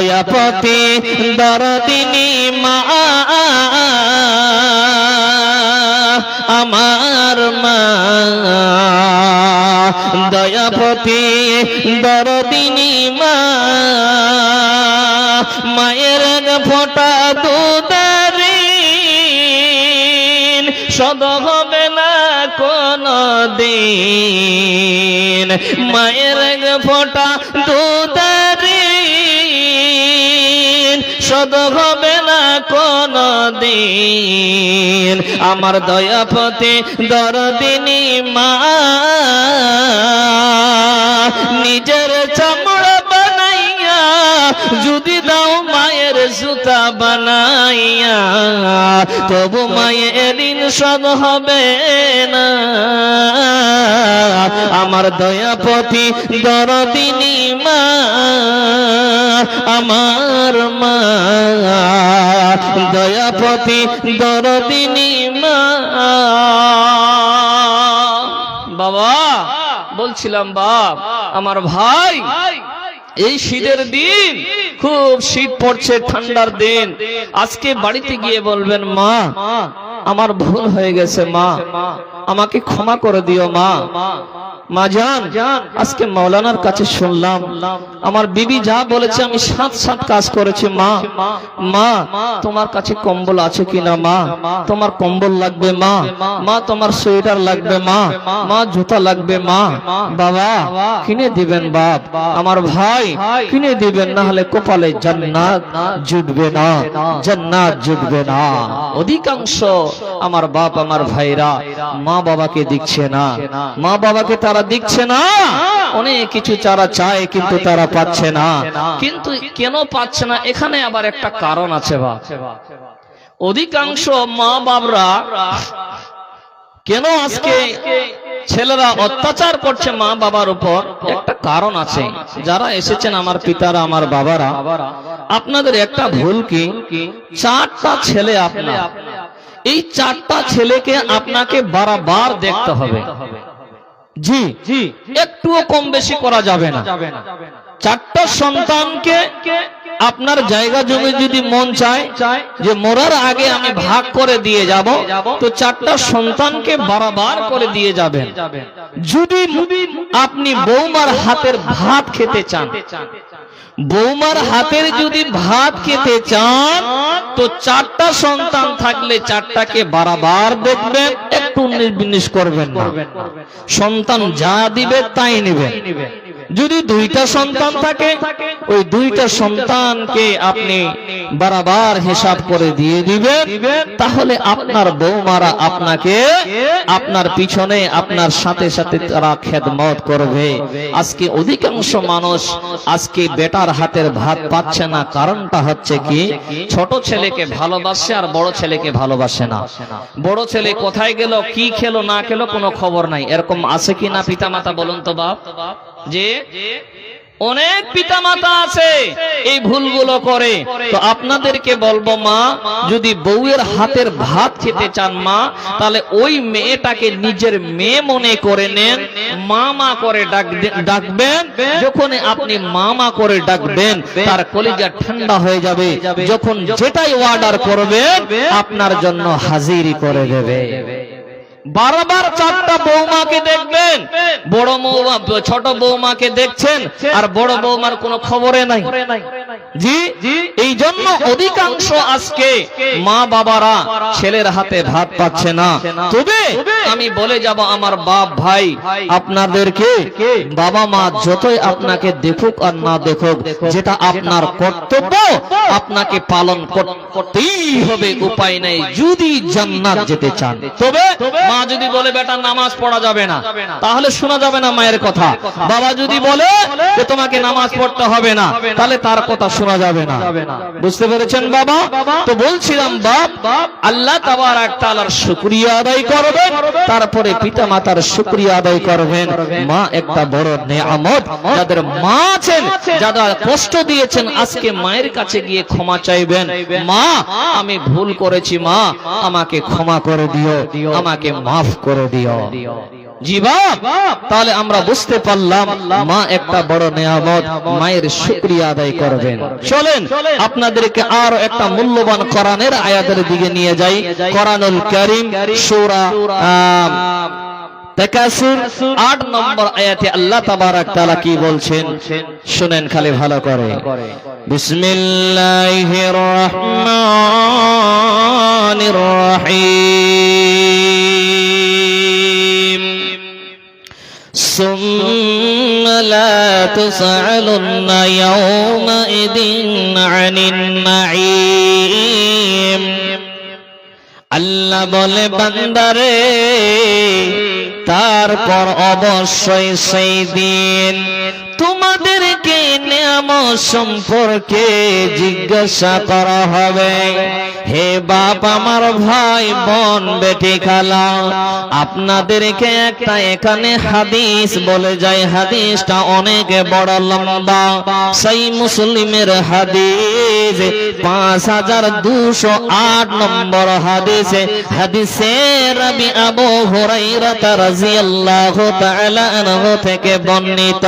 দয়াপতি দরদিনী মা আমার মা দয়াপতি দরদিনী মা মায়ের ফোঁটা দুধের শোধ হবে না কোনো দিন মায়ের ফোঁটা দুধের শোধ হবে না কোনো দিন আমার দয়াপতি দরদিনী মা নিজের চামড়া বানাইয়া যদি দাও মায়ের জুতা বানাইয়া তবু মায়ের ঋণ শোধ হবে না আমার দয়াপতি দরদিনী মা আমার মা দয়াপতি দরদিনী মা বাবা বলছিলাম বাপ আমার ভাই এই শীতের দিন খুব শীত পড়ছে ঠান্ডার দিন আজকে বাড়িতে গিয়ে বলবেন মা আমার ভুল হয়ে গেছে মা আমাকে ক্ষমা করে দিও মা মা জান আজকে মাওলানার কাছে শুনলাম আমার বিবি যা বলেছে আমি সাত কাজ করেছি মা মা তোমার কাছে কম্বল আছে কিনা মা তোমার কম্বল লাগবে মা মা তোমার সোয়েটার লাগবে মা মা জুতা লাগবে মা বাবা কিনে দিবেন বাপ আমার ভাই কিনে দিবেন না হলে কপালে জান্নাত জুটবে না জান্নাত জুটবে না অধিকাংশ আমার বাপ আমার ভাইরা মা বাবাকে দিচ্ছে না মা বাবাকে তারা দিচ্ছে না অনেক কিছু তারা চায় কিন্তু তারা পাচ্ছে না কিন্তু কেন পাচ্ছে না এখানে আবার একটা কারণ আছে বাপ অধিকাংশ মা বাবরা কেন আজকে ছেলেরা অত্যাচার করছে মা বাবার উপর একটা কারণ আছে যারা এসেছেন আমার পিতারা আমার বাবারা আপনাদের একটা ভুল কি চারটা ছেলে আপনার এই চারটা ছেলেকে আপনাকে বারবার দেখতে হবে জি জি একটুও কম বেশি করা যাবে না চারটা সন্তানকে আপনার জায়গা জমি যদি মন চায় যে মরার আগে আমি ভাগ করে দিয়ে যাব তো চারটা সন্তানকে বারবার করে দিয়ে যাবেন যদি আপনি বৌমার হাতের ভাত খেতে চান বৌমার হাতের যদি ভাত খেতে চান তো চারটা সন্তান থাকলে চারটাকে বারবার দেখবেন একটু নির্বিন্যাস করবেন না সন্তান যা দিবে তাই নেবেন যদি দুইটা সন্তান থাকে ওই দুইটা সন্তানকে আপনি বারবার হিসাব করে দিয়ে দিবেন তাহলে আপনার বৌমারা আপনাকে আপনার পিছনে আপনার সাথে সাথে তারা খেদমত করবে আজকে অধিকাংশ মানুষ আজকে বেটার হাতের ভাত পাচ্ছে না কারণটা হচ্ছে কি ছোট ছেলেকে ভালোবাসে আর বড় ছেলেকে ভালোবাসে না বড় ছেলে কোথায় গেল কি খেলো না খেলো কোনো খবর নাই এরকম আছে কি না পিতামাতা বলুন তো বাপ যে অনেক পিতামাতা আছে এই ভুলগুলো করে তো আপনাদেরকে বলবো মা যদি বউয়ের হাতের ভাত খেতে চান মা তাহলে ওই মেয়েটাকে নিজের মেয়ে মনে করে নেন মামা করে ডাকবেন যখন আপনি মামা করে ডাকবেন তার কলিজা ঠান্ডা হয়ে যাবে যখন যেটাই অর্ডার করবেন আপনার জন্য হাজিরি করে দেবে বারবার চারটা বৌমাকে দেখবেন বড় বৌমা ছোট বৌমাকে দেখছেন আর বড় বৌমার কোনো খবরে নাই জি এই জন্য অধিকাংশ আজকে মা বাবারা ছেলের হাতে ভাত পাচ্ছে না তবে আমি বলে যাব আমার বাপ ভাই আপনাদেরকে বাবা মা যতই আপনাকে দেখুক আর না দেখুক যেটা আপনার কর্তব্য আপনাকে পালন করতেই হবে উপায় নাই যদি জান্নাত যেতে চান তবে মা যদি বলে বেটা নামাজ পড়া যাবে না তাহলে শোনা যাবে না মায়ের কথা বাবা যদি বলে যে তোমাকে নামাজ পড়তে হবে না তাহলে তার কথা শোনা যাবে না বুঝতে পেরেছেন বাবা তো বলছিলাম বাপ আল্লাহ তাবারক তাআলার শুকরিয়া আদায় করবেন তারপরে পিতামাতার শুকরিয়া আদায় করবেন মা একটা বড় নেয়ামত যাদের মা আছেন যারা কষ্ট দিয়েছেন আজকে মায়ের কাছে গিয়ে ক্ষমা চাইবেন মা আমি ভুল করেছি মা আমাকে ক্ষমা করে দিও আমাকে মাফ করে দিও জি বাপ, তাহলে আমরা বুঝতে পারলাম মা একটা বড় নিয়ামত, মায়ের শুকরিয়া আদায় করবেন। চলেন আপনাদেরকে আরো একটা মূল্যবান কোরআনের আয়াতের দিকে নিয়ে যাই। কোরআনুল কারীম সূরা তাকাসুর 8 নম্বর আয়াতে আল্লাহ তাবারক তাআলা কি বলছেন শুনেন খালি ভালো করে। বিসমিল্লাহির রহমানির রহিম সুম্মা লা তুসআলুনা ইয়াওমাইদিন আনিন নাঈম। আল্লাহ বলে বান্দারে তারপর অবশ্যই সেই দিন তোমাদেরকে নিয়ামত সম্পর্কে জিজ্ঞাসা করা হবে। হে বাপ, আমার ভাই বোন, বেটি খালা, আপনাদেরকে একটা এখানে হাদিস বলে যায়। হাদিসটা অনেক বড় লম্বা, সেই মুসলিমের হাদিস 5208 নম্বর হাদিসে। হাদিসে রাবি আবু হুরায়রা রাদিয়াল্লাহু তাআলা আনহু থেকে বর্ণিত।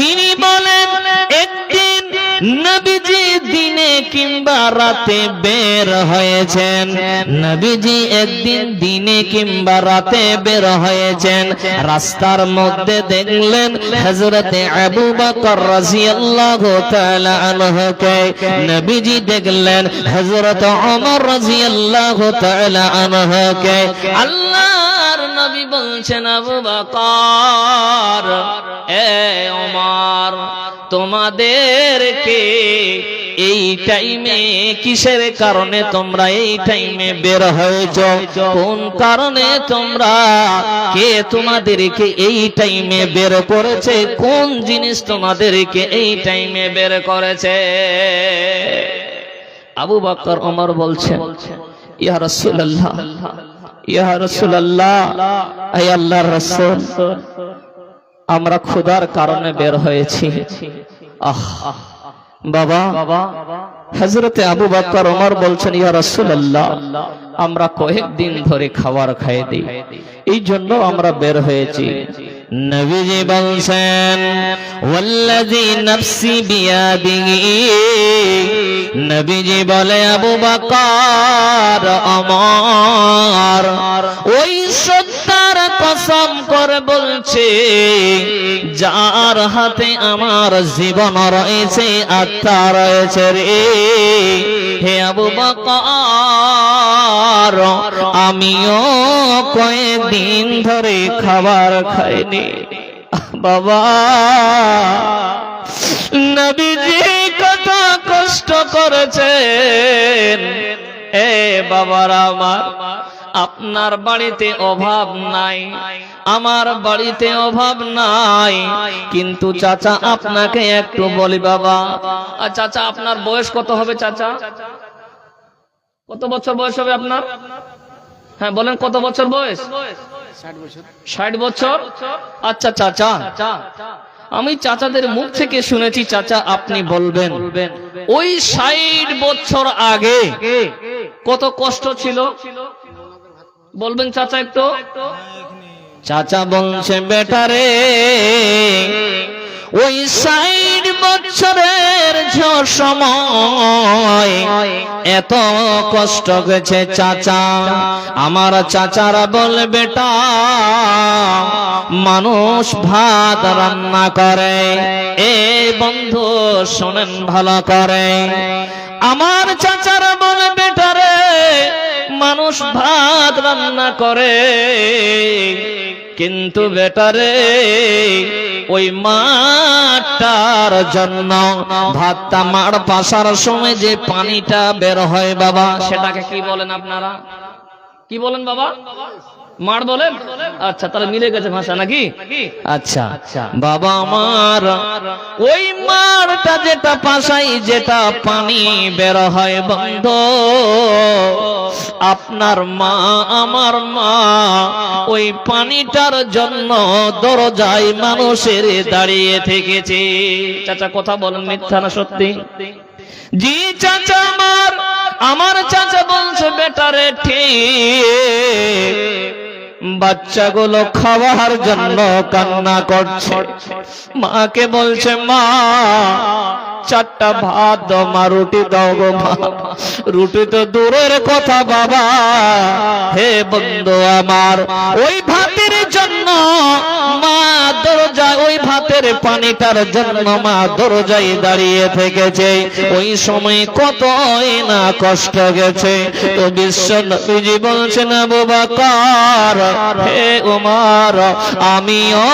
তিনি বলেন, একদিন নবীজি দিনে কিংবা রাতে বের হয়েছেন। নবীজি একদিন দিনে কিংবা রাতে বের হয়েছেন। রাস্তার মধ্যে দেখলেন হযরতে আবু বকর রাদিয়াল্লাহু তাআলা আনহুকে। নবীজি দেখলেন হযরত ওমর রাদিয়াল্লাহু তাআলা আনহুকে। আল্লাহর নবী বলছেন, আবু বকর, এ ওমর, তোমাদেরকে এই টাইমে কিসের কারণে তোমরা এই টাইমে বের হয়েছো? কোন কারণে তোমরা, কে তোমাদেরকে এই টাইমে বের করেছে? কোন জিনিস তোমাদেরকে এই টাইমে বের করেছে? আবু বকর ওমর বলছেন, ইয়া রাসূলুল্লাহ, ইয়া রাসূলুল্লাহ, হে আল্লাহর রাসূল, আমরা ক্ষুধার কারণে বের হয়েছি। বাবা, হযরতে আবু বকর ওমর বলছেন, ইয়া রাসূলুল্লাহ, আমরা কয়েকদিন ধরে খাবার খাই দিই, এই জন্য আমরা বের হয়েছি। নবীজি বলছেন, ওয়াল্লাযী নাফসি বিয়াদিহি, নবীজি বলে, আবু বকর ওমর, ওই সত্তার কসম করে বলছে যার হাতে আমার জীবন রয়েছে, আত্মা রয়েছে রে, হে আবু বকর, আমিও কয়েকদিন ধরে খাবার খাইনি। বাবা, নবীজি কত কষ্ট করেছেন। এ বাবারা আমার, আপনার বাড়িতে অভাব নাই, আমার বাড়িতে অভাব নাই, কিন্তু চাচা আপনাকে একটু বলি বাবা, চাচা আপনার বয়স কত হবে? চাচা কত বছর বয়স হবে আপনার? হ্যাঁ বলেন, কত বছর বয়স? 60 বছর। আচ্ছা চাচা, আমি চাচাদের মুখ থেকে শুনেছি, চাচা আপনি বলবেন ওই 60 বছর আগে কত কষ্ট ছিল, বলবেন চাচা একটু? চাচা বলছে, বেটারে, ওই 60 বছরের সময় এত কষ্ট গেছে চাচা। আমার চাচারা বলে, বেটা, মানুষ ভাত রান্না করে, এ বন্ধু শোনেন ভালো করে, আমার চাচারা বলে, বেটারে, মানুষ ভাত রান্না করে, কিন্তু বেটারে ওই মাঠটার জন্য, ভাতটা মাড় পাশার সময় যে পানিটা বের হয় বাবা, সেটাকে কি বলেন আপনারা? কি বলেন বাবা? মাড় বলেন? আচ্ছা, তাহলে মিলে গেছে ভাষা নাকি? আচ্ছা বাবা আমার, ওই মাড়টা যেটা পাশাই, যেটা পানি বের হয় বন্ধ, আপনার মা আমার মা ওই পানিটার জন্য দরজায় মানুষের দাঁড়িয়ে থেকেছে। চাচা কথা বলেন, মিথ্যা না সত্যি? জি চাচা আমার চাচা বলছে, বেটারে ঠিক, বাচ্চাগুলো খাওয়ার জন্য কান্না করছে। মাকে বলছে, মা 4টা ভাত দাও, মা রুটি দাও গো মা। রুটি তো দূরের কথা বাবা, হে বন্ধু আমার, ওই ভাতের জন্য মা দরজায়, ওই ভাতের পানিটার জন্য মা দরজায় দাঁড়িয়ে থেকেছে। ওই সময় কতই না কষ্ট গেছে। তো বিশ্ব নবীজি বলছেন, আবু বকর, হে উমর, আমিও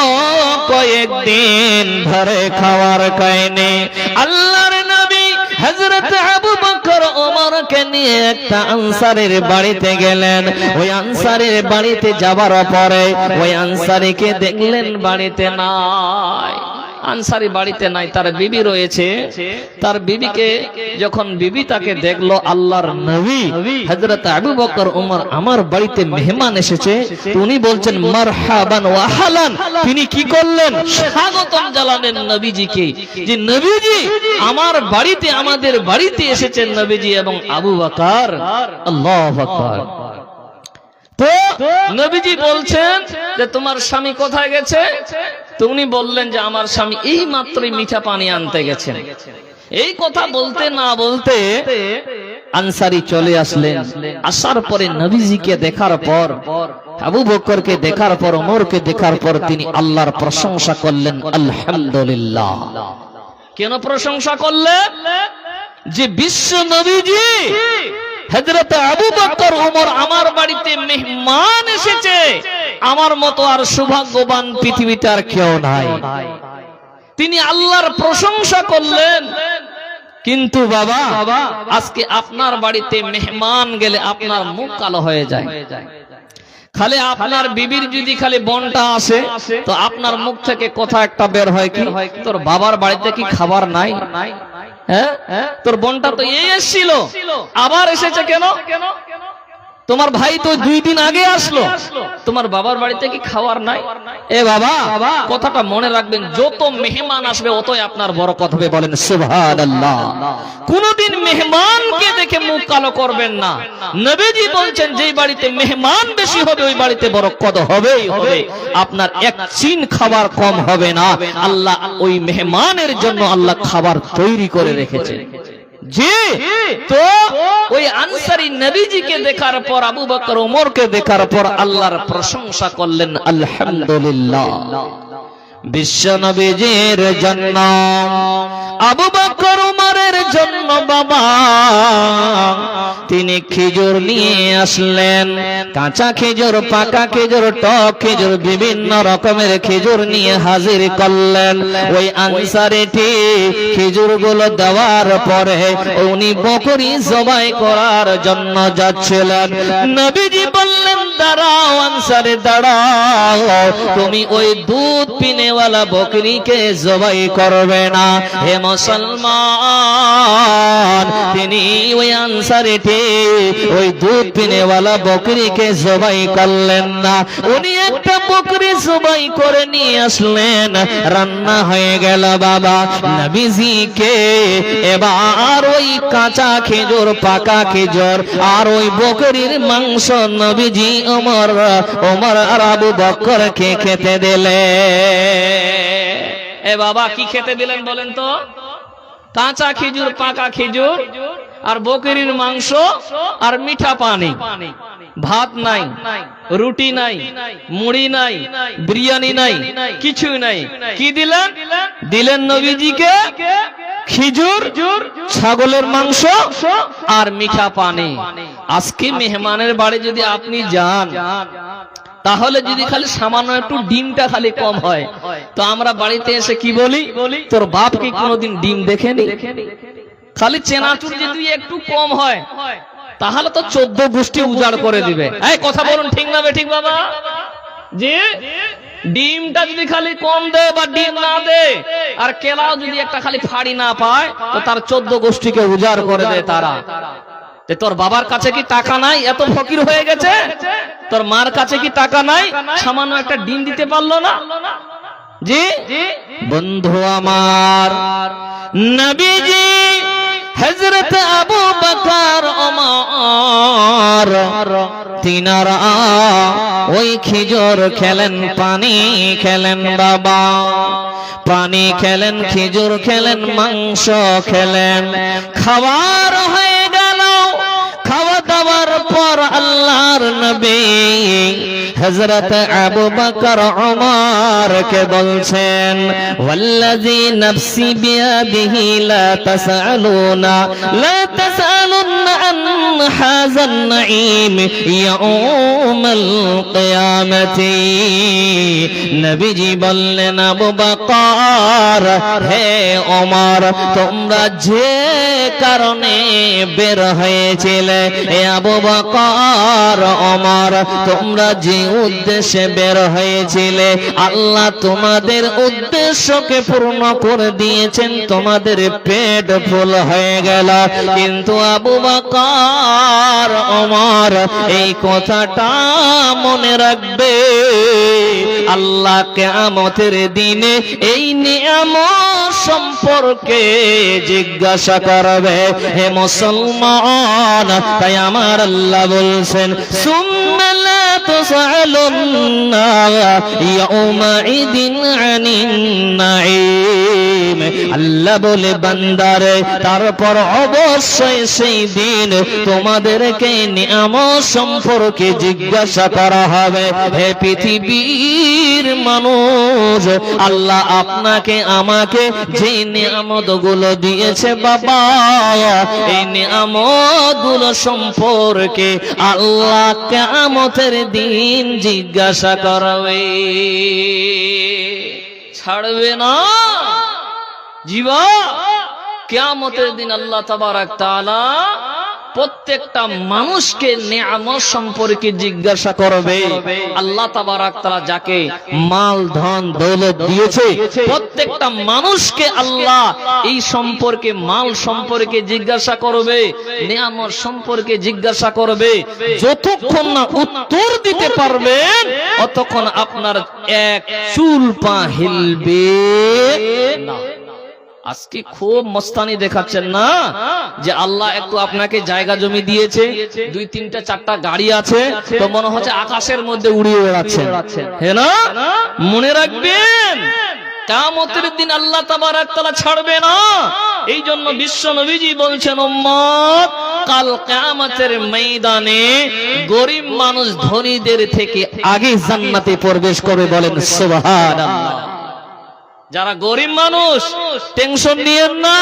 কয়েকদিন ধরে খাবার খাইনি। আল্লাহর নবী হযরত আবু বকর ওমরকে নিয়ে একটা আনসারীর বাড়িতে গেলেন। ওই আনসারীর বাড়িতে যাবার পরে ওই আনসারীকে দেখলেন বাড়িতে নাই। আনসারী বাড়িতে নাই, তার বিবি রয়েছে। তার বিবিকে যখন বিবি তাকে দেখলো, আল্লাহর নবী হযরত আবু বকর ওমর আমার বাড়িতে মেহমান এসেছে, উনি বলছেন মারহাবান ওয়া আহলান। তিনি কি করলেন? স্বাগতম জানালেন নবীজিকে, যে নবীজি আমার বাড়িতে, আমাদের বাড়িতে এসেছেন নবীজি এবং আবু বকর। আল্লাহু আকবার। তো নবীজি বলছেন যে তোমার স্বামী কোথায় গেছে? তো উনি বললেন যে আমার স্বামী এই মাত্রই মিঠা পানি আনতে গেছেন। এই কথা বলতে না বলতে আনসারী চলে আসলেন। আসার পরে নবীজিকে দেখার পর, আবু বকরকে দেখার পর, ওমরকে দেখার পর তিনি আল্লাহর প্রশংসা করলেন, আলহামদুলিল্লাহ। কেন প্রশংসা করলেন? যে বিশ্ব নবীজি হযরত আবু বকর ওমর আমার বাড়িতে মেহমান এসেছে, আমার মতো আর সৌভাগ্যবান পৃথিবীতে আর কেউ নাই। তিনি আল্লাহর প্রশংসা করলেন। কিন্তু বাবা, আজকে আপনার বাড়িতে মেহমান গেলে আপনার মুখ কালো হয়ে যায়। খালি আপনার বিবির যদি খালি বোনটা আসে, তো আপনার মুখ থেকে কথা একটা বের হয়, কি তোর বাবার বাড়িতে কি খাবার নাই? হ্যাঁ, তোর বোনটা তো এই এসেছিল, আবার এসেছে কেন? তোমার ভাই তো 2 দিন আগে আসলো, তোমার বাবার বাড়িতে কি খাবার নাই? এ বাবা, কথাটা মনে রাখবেন, যত মেহমান আসবে অতই আপনার বরকত হবে। বলেন সুবহানাল্লাহ। কোনদিন মেহমানকে দেখে মুখ কালো করবেন না। নবীজি বলছেন যেই বাড়িতে মেহমান বেশি হবে ওই বাড়িতে বরকত হবেই হবে। আপনার এক চিন খাবার কম হবে না। আল্লাহ ওই মেহমানের জন্য আল্লাহ খাবার তৈরি করে রেখেছে। জি, তো ওই আনসারী নবীজিকে দেখার পর, আবু বকর ওমরকে দেখার পর আল্লাহর প্রশংসা করলেন, আলহামদুলিল্লাহ। বিশ্ব নবীজির জন্য, আবু বকর ওমরের জন্য বাবা তিনি খেজুর নিয়ে আসলেন। কাঁচা খেজুর, পাকা খেজুর, টক খেজুর, বিভিন্ন রকমের খেজুর নিয়ে হাজির করলেন। ওই আনসারীটি খেজুরগুলো দেওয়ার পরে উনি বকরি জবাই করার জন্য যাচ্ছিলেন। নবীজি বললেন, দাঁড়াও আনসারী, দাঁড়াও, তুমি ওই দুধ পিনেওয়ালা বকরিকে জবাই করবে না। হে মুসলমান, তিনি ওই আনসারীটি ওই দুধ পিনেওয়ালা বকরিকে জবাই করলেন না। উনি একটা বকরি জবাই করে নিয়ে আসলেন, রান্না হয়ে গেল বাবা। নবীজিকে এবার ওই কাঁচা খেজুর, পাকা খেজুর আর ওই বকরির মাংস নবীজি ওমর আর আবু বকরকে খেতে দিলে। এ বাবা, কি খেতে দিলেন বলেন তো? কাঁচা খেজুর, পাকা খেজুর আর বকরির মাংস আর মিঠা পানি। ভাত নাই, রুটি নাই, মুড়ি নাই, বিরিয়ানি নাই, কিছুই নাই। কি দিলেন? দিলেন নবীজিকে খেজুর, ছাগলের মাংস আর মিঠা পানি। আজকে মেহমানের বাড়ি যদি আপনি যান, তাহলে যদি খালি সামান্য একটু ডিমটা খালি কম হয়, তো আমরা বাড়িতে এসে কি বলি? তোর বাপ কি কোনোদিন ডিম দেখেনি? খালি চেনাচুর যদি একটু কম হয়, তাহলে তো 14 গোষ্ঠী উজাড় করে দিবে। এই কথা বলুন, ঠিক না বে ঠিক বাবা? যে ডিমটা যদি খালি কম দে বা ডিম না দে, আর কেলাও যদি একটা খালি ফাড়ি না পায়, তো তার 14 গোষ্ঠীকে উজাড় করে দেয় তারা। তোর বাবার কাছে কি টাকা নাই? এত ফকির হয়ে গেছে। তোর মার কাছে কি টাকা নাই? সামান্য একটা ডিম দিতে পারলো না। জি বন্ধু আমার, নবীজি হযরত আবু বকর ওমর তিনারা ওই খেজুর খেলেন, পানি খেলেন বাবা, পানি খেলেন, খেজুর খেলেন, মাংস খেলেন, খাবার হয়ে গেল। খাওয়া দাওয়ার পর আল্লাহর নবী হযরত আবু বকর ওমর কে বলছেন, ওয়াল্লাযী নাফসি বিয়াদিহি লা তাসআলুনা আন হাযান নাঈম ইয়াউমাল কিয়ামতি। নবীজি বললেন, আবু বকর, হে ওমর, তোমরা যে কারণে বের হয়েছিলে, হে আবু বকর, ওমর, তোমরা যে উদ্দেশ্যে বের হয়েছিলে, আল্লাহ তোমাদের উদ্দেশ্যকে পূর্ণ করে দিয়েছেন, তোমাদের পেট ফুল হয়ে গেল। কিন্তু আবু বকর, ওমর, এই কথাটা মনে রাখবে, আল্লাহ কিয়ামতের দিনে এই নিয়ামত সম্পর্কে জিজ্ঞাসা করবে। হে মুসলমান, তাই আমার আল্লাহ বলছেন, সুম্মা লা তুসআলুন্না ইয়াউমাইদিন আনিন নাঈম। আল্লাহ বলে, বান্দারে, তারপর অবশ্যই সেই দিন তোমাদেরকে নিয়ামত সম্পর্কে জিজ্ঞাসা করা হবে। হে পৃথিবীর মানুষ, আল্লাহ আপনাকে আমাকে যে নিয়ামতগুলো দিয়েছে বাবা, এই নিয়ামতগুলো সম্পর্কে আল্লাহ কিয়ামতের দিন জিজ্ঞাসা করবে, ছাড়বে না। জীবা, কিয়ামতের দিন আল্লাহ তাবারক তাআলা প্রত্যেকটা মানুষকে নিয়ামত সম্পর্কে জিজ্ঞাসা করবে। আল্লাহ তাবারক তাআলা যাকে মাল ধন দৌলত দিয়েছে, প্রত্যেকটা মানুষকে আল্লাহ এই সম্পর্কে, মাল সম্পর্কে জিজ্ঞাসা করবে, নিয়ামত সম্পর্কে জিজ্ঞাসা করবে। যতক্ষণ না উত্তর দিতে পারবেন, ততক্ষণ আপনার এক চুল পা হিলবে না। আজকে খুব মস্তানি দেখাচ্ছেন না, যে আল্লাহ একটু আপনাকে জায়গা জমি দিয়েছে, 2, 3, 4টা গাড়ি আছে, তো মনে হচ্ছে আকাশের মধ্যে উড়িয়ে বেড়াচ্ছেন, হ্যাঁ না? মনে রাখবেন, কিয়ামতের দিন আল্লাহ তাবারক তাআলা ছাড়বে না। এই জন্য বিশ্ব নবীজি বলছেন, উম্মত, কাল কিয়ামতের ময়দানে গরিব মানুষ ধনীদের থেকে আগে জান্নাতে প্রবেশ করবে। বলেন সুবহানাল্লাহ। যারা গরিব মানুষ, টেনশন নিয়েন না,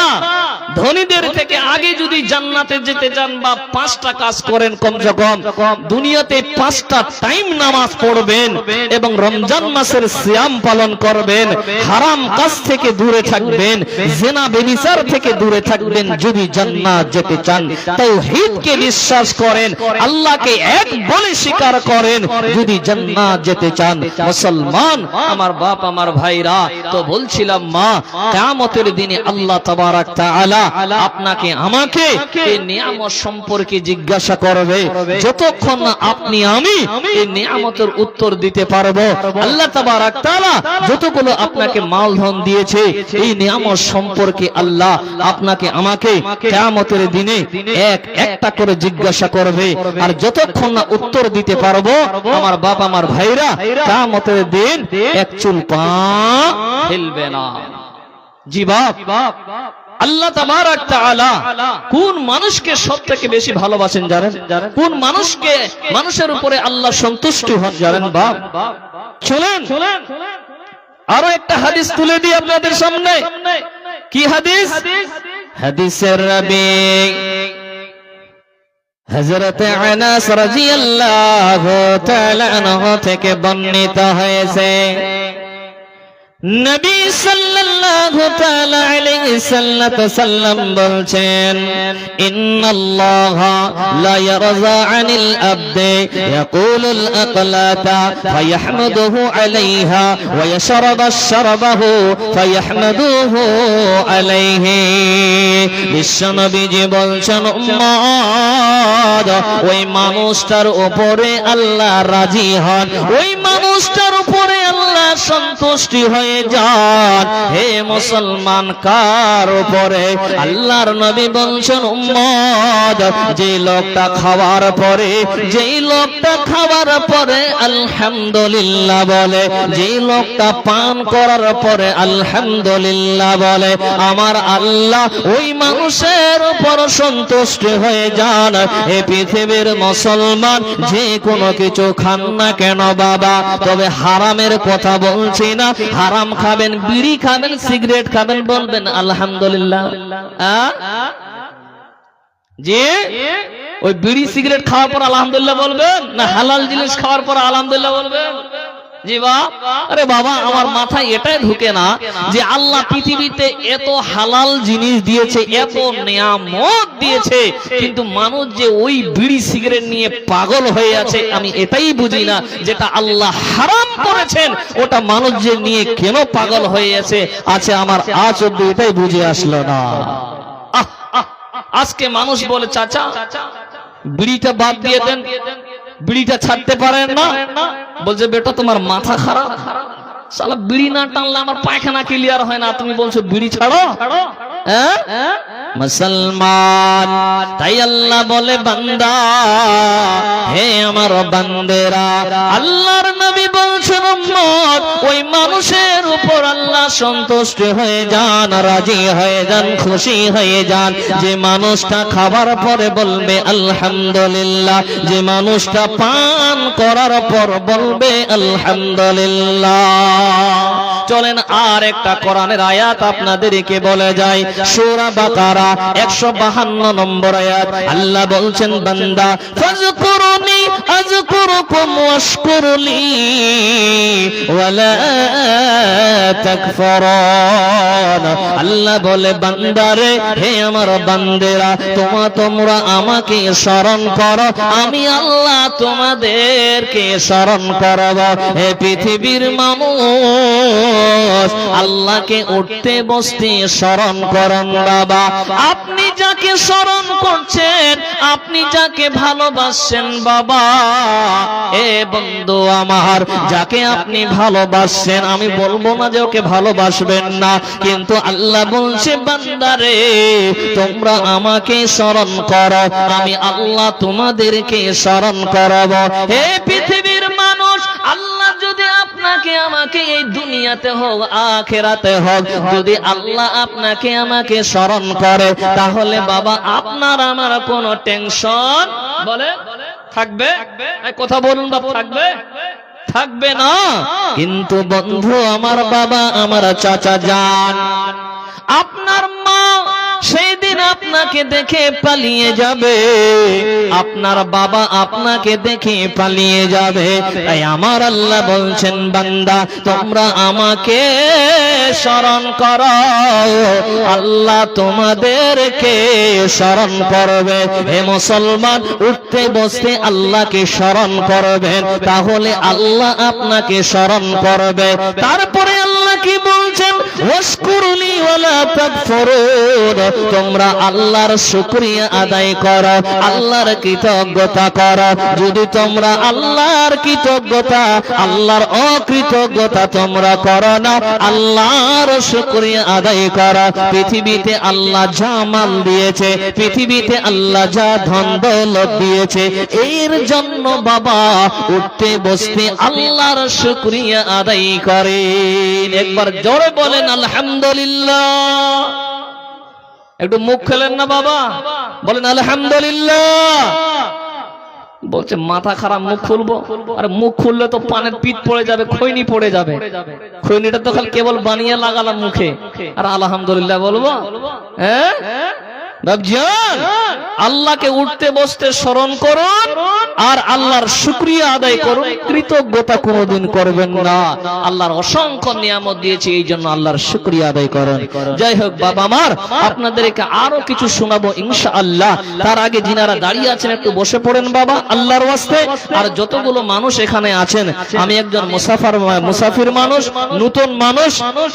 ধনীদের থেকে আগে যদি জান্নাতে যেতে চান, বা 5টা কাজ করেন, কমসে কম দুনিয়াতে 5টা টাইম নামাজ পড়বেন এবং রমজান মাসের সিয়াম পালন করবেন, হারাম কাজ থেকে দূরে থাকবেন, জিনা ব্যভিচার থেকে দূরে থাকবেন, যদি জান্নাত যেতে চান, তাওহীদকে বিশ্বাস করেন, আল্লাহকে এক বলে স্বীকার করেন, যদি জান্নাত যেতে চান। মুসলমান আমার বাপ, আমার ভাইরা, তো বলছিলাম, মা, কিয়ামতের দিনে আল্লাহ তাবারক তাআলা আপনাকে আমাকে এই নিয়ামত সম্পর্কে জিজ্ঞাসা করবে। যতক্ষণ না আপনি আমি এই নিয়ামতের উত্তর দিতে পারবো, আল্লাহ তাবারক তাআলা যতগুলো আপনাকে মাল ধন দিয়েছে, এই নিয়ামত সম্পর্কে আল্লাহ আপনাকে আমাকে কিয়ামতের দিনে একটা করে জিজ্ঞাসা করবে। আর যতক্ষণ না উত্তর দিতে পারবো, আমার বাপ, আমার ভাইরা, কিয়ামতের দিন এক চুল পা হিলবে না। জি বাপ, আল্লাহ তাবারক তাআলা কোন মানুষকে সবথেকে বেশি ভালোবাসেন জানেন? কোন মানুষকে, মানুষের উপরে আল্লাহ সন্তুষ্ট হন জানেন বাপ? চলেন আরো একটা হাদিস তুলে দিই আপনাদের সামনে। কি হাদিস? হাদিসের রাবী হযরত আনাস রাদিয়াল্লাহু তাআলা আনহু থেকে বর্ণিত হয়েছে, নবী সাল্লাল্লাহু তাআলা আলাইহি সাল্লাম বলছেন, ইন্নাল্লাহা লা ইয়ারযা আনিল আবদি ইয়াকুলুল আকলাতা ফায়াহমাদুহু আলাইহা ওয়া ইয়াশরাবু শারবাহু ফায়াহমাদুহু আলাইহি। বিশ্বনবীজি বলছেন, উম্মত, ওই মানুষটার উপরে আল্লাহ রাজি হন, ওই মানুষটার উপরে আল্লাহ আল্লাহ সন্তুষ্টি হয়ে যান। হে মুসলমান, কার উপরে? আল্লাহর নবী বলছেন, উম্মত, যে লোকটা খাওয়ার পরে আলহামদুলিল্লাহ বলে, যে লোকটা পান করার পরে আলহামদুলিল্লাহ বলে, আমার আল্লাহ ওই মানুষের উপর সন্তুষ্ট হয়ে যান। এই পৃথিবীর মুসলমান যে কোনো কিছু খান না কেন বাবা, তবে হারামের কথা বলছি না। হারাম খাবেন, বিড়ি খাবেন, সিগারেট খাবেন, বলবেন আলহামদুলিল্লাহ। যে ওই বিড়ি সিগারেট খাওয়ার পর আলহামদুলিল্লাহ বলবেন, না হালাল জিনিস খাওয়ার পর আলহামদুলিল্লাহ বলবেন? জি বাপ, আরে বাবা, আমার মাথায় এটাই ঢুকে না যে আল্লাহ পৃথিবীতে এত হালাল জিনিস দিয়েছে, এত নিয়ামত দিয়েছে, কিন্তু মানুষ যে ওই বিড়ি সিগারেট নিয়ে পাগল হয়ে আছে, আমি এটাই বুঝি না। যেটা আল্লাহ হারাম করেছেন ওটা মানুষ যে নিয়ে কেন পাগল হয়ে আছে আমার আজ অব্দি এটাই বুঝে আসলো না। আজকে মানুষ বলে, চাচা বিড়িটা বাদ দিয়ে দেন, বিড়িটা ছাড়তে পারেন না। বলছে, বেটা তোমার মাথা খারাপ, শালা বিড়ি না টানলে আমার পায়খানা ক্লিয়ার হয় না, তুমি বলছো বিড়ি ছাড়ো? মুসলমান, তাই আল্লাহ বলে, বান্দা, হে আমার বান্দেরা, আল্লাহর নবী বলছেন, উম্মত, ওই মানুষের উপর আল্লাহ সন্তুষ্ট হয়ে যান, রাজি হয়ে যান, খুশি হয়ে যান, যে মানুষটা খাবার পরে বলবে আলহামদুলিল্লাহ, যে মানুষটা পান করার পর বলবে আলহামদুলিল্লাহ। চলেন আর একটা কোরআনের আয়াত আপনাদেরকে বলে যায়, সূরা বাকারা 152 নম্বর আয়াত। আল্লাহ বলছেন, বান্দা, ফাযকুরুনি আযকুরুকুম ওয়াশকুরলি ওয়ালা তাকফুরুন। আল্লাহ বলে, বান্দারে, হে আমার বান্দেরা, তোমরা আমাকে স্মরণ করো, আমি আল্লাহ তোমাদেরকে স্মরণ করব। হে পৃথিবীর মানুষ, আল্লাহকে উঠতে বসতে স্মরণ করুন বাবা। আপনি যাকে স্মরণ করছেন, আপনি যাকে ভালোবাসছেন বাবা, এ বন্ধু আমার, যাকে আপনি ভালোবাসছেন, আমি বলবো না যে ওকে ভালোবাসবেন না, কিন্তু আল্লাহ বলছে, বান্দারে, তোমরা আমাকে স্মরণ করো, আমি আল্লাহ তোমাদেরকে স্মরণ করব। হে পৃথিবীর মানুষ, আল্লাহ যদি আপনাকে আমাকে এই দুনিয়াতে হোক আখিরাতে হোক, যদি আল্লাহ আপনাকে আমাকে স্মরণ করে, তাহলে বাবা আপনার আমার কোনো টেনশন বলে থাকবে? কথা বলুন বাবা, থাকবে? থাকবে না। কিন্তু বন্ধু আমার, বাবা আমার, চাচা যান, আপনার মা সেই দিন আপনাকে দেখে পালিয়ে যাবে, আপনার বাবা আপনাকে দেখে পালিয়ে যাবে। তাই আমার আল্লাহ বলছেন, বান্দা, তোমরা আমাকে স্মরণ করো, আল্লাহ তোমাদেরকে স্মরণ করবে। হে মুসলমান, উঠতে বসতে আল্লাহকে স্মরণ করবেন, তাহলে আল্লাহ আপনাকে স্মরণ করবে। তারপরে আল্লাহ কি বলছেন, ওয়াশকুরুলি ওয়ালা তাকফুরুন, তোমরা আল্লাহর শুকরিয়া আদায় করো, আল্লাহর কৃতজ্ঞতা করো। যদি তোমরা আল্লাহর কৃতজ্ঞতা, আল্লাহর অকৃতজ্ঞতা তোমরা করো না, আল্লাহর শুকরিয়া আদায় করো, পৃথিবীতে আল্লাহ যা মাল দিয়েছে, পৃথিবীতে আল্লাহ যা ধন দৌলত দিয়েছে, এর জন্য বাবা উঠতে বসতে আল্লাহর শুকরিয়া আদায় করেন। একবার জোরে বলেন আলহামদুলিল্লাহ। একটু মুখ খেলেন না বাবা, বলেন আলহামদুলিল্লাহ। বলছে মাথা খারাপ, মুখ খুলবো? আরে মুখ খুললে তো পানের পিঠ পড়ে যাবে, খৈনি পড়ে যাবে। খৈনিটা তো খালি কেবল বানিয়ে লাগালাম মুখে, আর আলহামদুলিল্লাহ বলবো? হ্যাঁ বাবজান, আল্লাহকে উঠতে বসতে স্মরণ করুন আর আল্লাহর শুকরিয়া আদায় করুন, কৃতজ্ঞতা কোনোদিন করবেন না। আল্লাহর অসংখ্য নিয়ামত দিয়েছে, এই জন্য আল্লাহর শুকরিয়া আদায় করুন। যাই হোক বাবা আমার, আপনাদেরকে আরো কিছু শোনাবো ইনশাআল্লাহ। তার আগে যিনারা দাঁড়িয়ে আছেন একটু বসে পড়েন বাবা আল্লাহর ওয়াস্তে। আর যতগুলো মানুষ এখানে আছেন, আমি একজন মুসাফির মানুষ, নতুন মানুষ,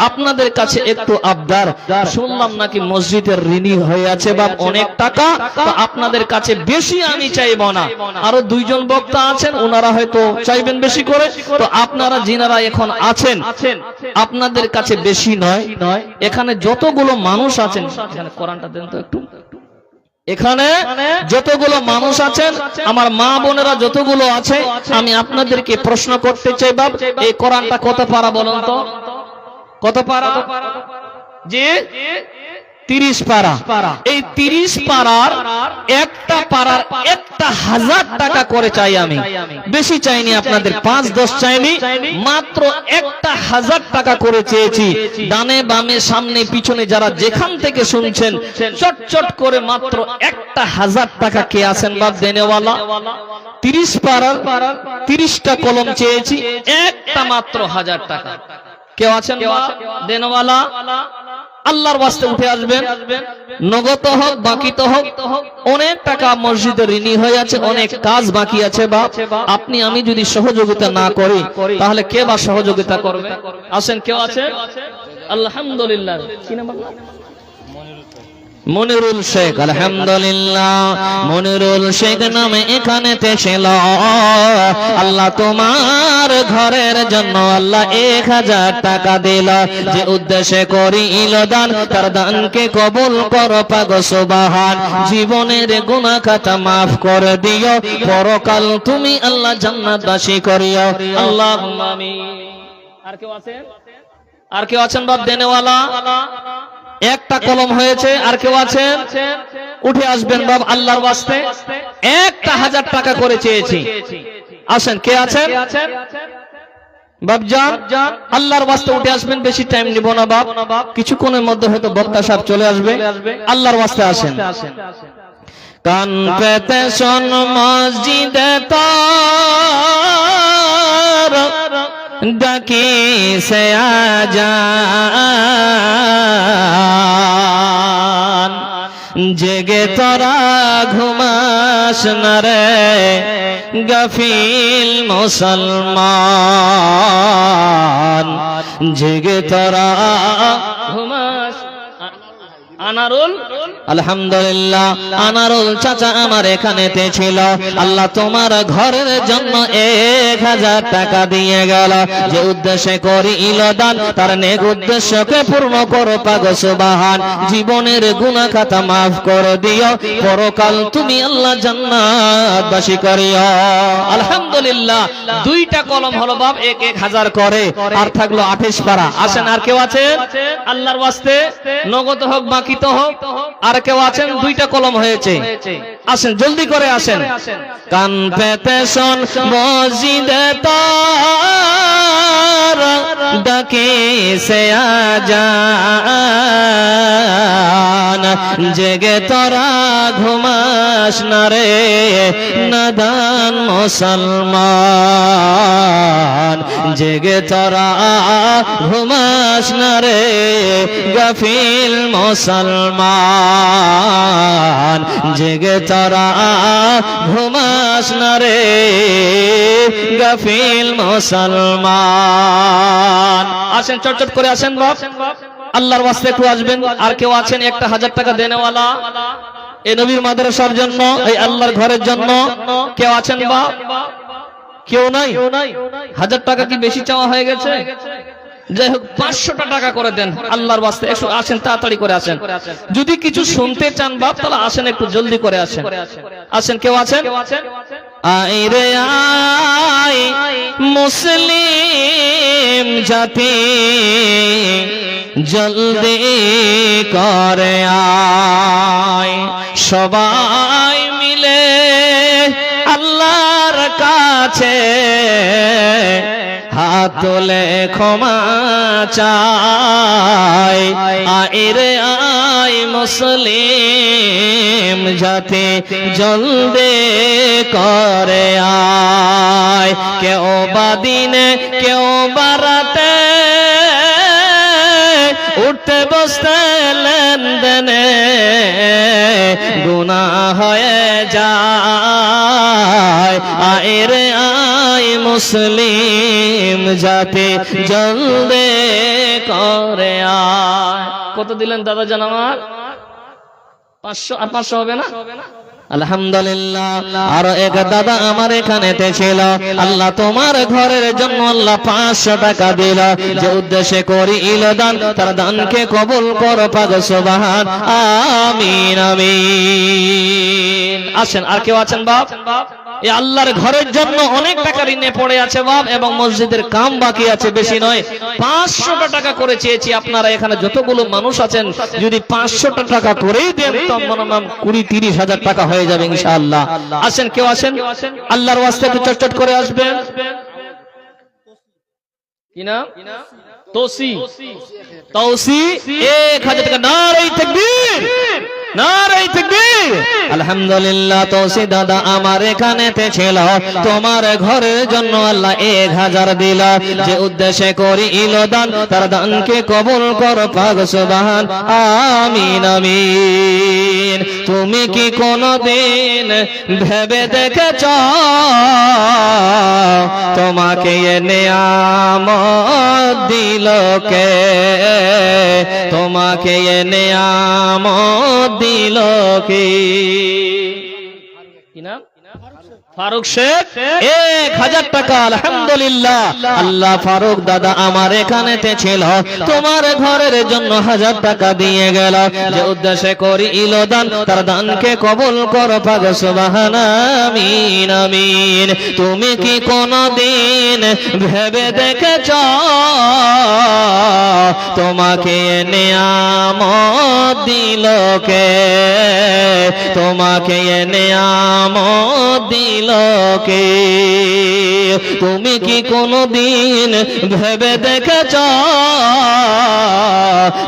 আপনাদের কাছে একটু আবদার। শুনলাম নাকি মসজিদের ঋণী হয়ে আছে বাপ অনেক টাকা, তো আপনাদের কাছে বেশি আমি চাইবো না, আরো দুইজন বক্তা আছেন, ওনারা হয়তো চাইবেন বেশি করে। তো আপনারা যিনারা এখন আছেন, আপনাদের কাছে বেশি নয়, এখানে যতগুলো মানুষ আছেন, এখানে কোরআনটা দেন তো একটু। এখানে যতগুলো মানুষ আছেন, আমার মা বোনেরা যতগুলো আছে, আমি আপনাদেরকে প্রশ্ন করতে চাই, বাপ এই কোরআনটা কত পারা বলুন তো? কত পারা? যে 30 পারা। এই 30 পারার একটা পারার 1000 টাকা করে চাই আমি, বেশি চাইনি আপনাদের, 5-10 চাইনি, মাত্র 1000 টাকা করে চেয়েছি। ডানে বামে সামনে পিছনে যারা যেখান থেকে শুনছেন, চটচট করে মাত্র 1000 টাকা কে আছেন বাপ দেনেওয়ালা? 30 পারার 30টা কলম চেয়েছি, একটা মাত্র 1000 টাকা। কেউ আছেন বাপ দেনেওয়ালা? আল্লাহর ওয়াস্তে উঠে আসবেন, নগদ হোক বাকিত হোক। অনেক টাকা মসজিদে ঋণী হয়ে আছে, অনেক কাজ বাকি আছে বাপ। আপনি আমি যদি সহযোগিতা না করি, তাহলে কে বা সহযোগিতা করবে? আসেন, কেউ আছে? আলহামদুলিল্লাহ। কি নাম আপনার? মনিরুল শেখ। আলহামদুলিল্লাহ, মনিরুল শেখ নামে এখানেতে ছিল। আল্লাহ তোমার ঘরের জন্য আল্লাহ 1000 টাকা দিল, যে উদ্দেশ্যে করিল দান, তার দানকে কবুল করো পাক সুবহান। জীবনের গুনাহ খাতা মাফ করে দিও, পরকাল তুমি আল্লাহ জান্নাতবাসী করিও, আল্লাহুম্মা আমিন। আর কেউ আছেন? আর কেউ আছেন বাপ দেনেওয়ালা? একটা কলম হয়েছে। আর কেউ আছেন? উঠে আসবেন বাপ আল্লাহর ওয়াস্তে। 1000 টাকা করে চেয়েছি, আসেন, কে আছেন? বাপজান আল্লাহর ওয়াস্তে উঠে আসবেন, বেশি টাইম নিব না বাপ, কিছুক্ষণের মধ্যে হয়তো বক্তা সাহেব চলে আসবে। আল্লাহর ওয়াস্তে আসেন। কান পেতে শোন মসজিদে তার ডাকি সে আজান, জেগে তোরা ঘুমাস না রে গাফিল মুসলমান, জেগে তোরা ঘুমাস। আনারুল, আলহামদুলিল্লাহ, আনারুল চাচা আমার এখানেতে ছিল। আল্লাহ তোমার ঘরের জন্য 1000 টাকা দিয়ে গেল, যে উদ্দেশ্যে করিল দান, তার নেক উদ্দেশ্যকে পূর্ণ করো পাক সুবহান। জীবনের গুনাহ খাতা মাফ করে দিও, পরকাল তুমি আল্লাহ জান্নাতবাসী করিও। আলহামদুলিল্লাহ, 2টা কলম হলো বাপ, 1000 করে, আর থাকলো 28 পারা। আসেন, আর কেউ আছেন? আল্লাহর ওয়াস্তে নগদ হোক বাকি তো হোক। আর কেউ আছেন? 2টা কলম হয়েছে, আসেন জলদি করে আসেন। কান পেতে শোন মসজিদে তার ডাকে সে আজান, জেগে তোরা ঘুমাস না রে নাদান মুসলমান, জেগে তোরা ঘুমাস না রে গাফিল মুসলমান, জেগে তোরা ঘুমাস না রে গাফিল মুসলমান। আসেন, চটচট করে আসেন বাপ, আল্লাহর ওয়াস্তে একটু আসবেন। আর কেউ আছেন 1000 টাকা দেনেওয়ালা? এই নবীর মাদ্রাসার জন্য, এই আল্লাহর ঘরের জন্য কেউ আছেন বাপ? কেউ নাই? 1000 টাকা কি বেশি চাওয়া হয়ে গেছে? যাই হোক, 500টা টাকা করে দেন আল্লাহর ওয়াস্তে। আসেন, তাড়াতাড়ি করে আসেন। যদি কিছু শুনতে চান বাপ, তাহলে আসেন, একটু জলদি করে আসেন। আসেন, কেউ আছেন? আই রে আই মুসলিম জাতি, জলদি করে আয়, সবাই মিলে আল্লাহর কাছে হাত তুলে ক্ষমা চাই। আয় রে আয় মুসলিম জাতি, জলদি করে আয়। কেউ বা দিনে, কেউ বা রাতে, উঠতে বসতে লেনদেনে গুনাহ হয়ে যায়। আয় রে আয় মুসলিম জাতি, জলদি করে আয়। কত দিলেন দাদা জান আমার? 500। আর 500 হবে না? আলহামদুলিল্লাহ। আর এক দাদা আমার এখানেতে ছিল, আল্লাহ তোমার ঘরের জন্য আল্লাহ 500 টাকা দিল, যে উদ্দেশ্যে করিল দান, তার দানকে কবুল করো পাক সুবহান, আমিন আমিন। আসেন, আর কেউ আছেন বাপ? এই আল্লাহর ঘরের জন্য অনেক টাকা ঋণে পড়ে আছে বাপ, এবং মসজিদের কাম বাকি আছে, বেশি নয়, 500 টাকা করে চেয়েছি। আপনারা এখানে যতগুলো মানুষ আছেন যদি 500 টাকা করেই দেন তো মনে হয় 20-30 হাজার টাকা হয়ে যাবে ইনশাআল্লাহ। আসেন, কেউ আসেন, আল্লাহর ওয়াস্তে একটু চটচট করে আসবেন। কি নাম? তৌসি। তৌসি 1000 টাকা। নারে তাকবীর, নারে তাকবীর। আলহামদুলিল্লাহ। তৌসি দাদা আমার এখানেতে ছিল, তোমার ঘরের জন্য আল্লাহ 1000 দিল, যে উদ্দেশ্যে করিল দান, তার দানকে কবুল করো পাক সুবহান, আমিন আমিন। তুমি কি কোনদিন ভেবে দেখেছ তোমাকে এ নিয়ামত দিল কে? তোমাকে এ নিয়ামত দিল কে? কি নাম? ফারুক শেখ। 1000 টাকা। আলহামদুলিল্লাহ। আল্লাহ ফারুক দাদা আমার এখানেতে ছিল, তোমার ঘরের জন্য 1000 টাকা দিয়ে গেল, যে উদ্দেশ্যে করিল দান, তার দানকে কবুল করো পাক সুবহান, আমিন আমিন। তুমি কি কোনদিন ভেবে দেখেছ তোমাকে নিয়ামত দিল কে? তোমাকে নিয়ামত দিল কে? তুমি কি কোনদিন ভেবে দেখেছ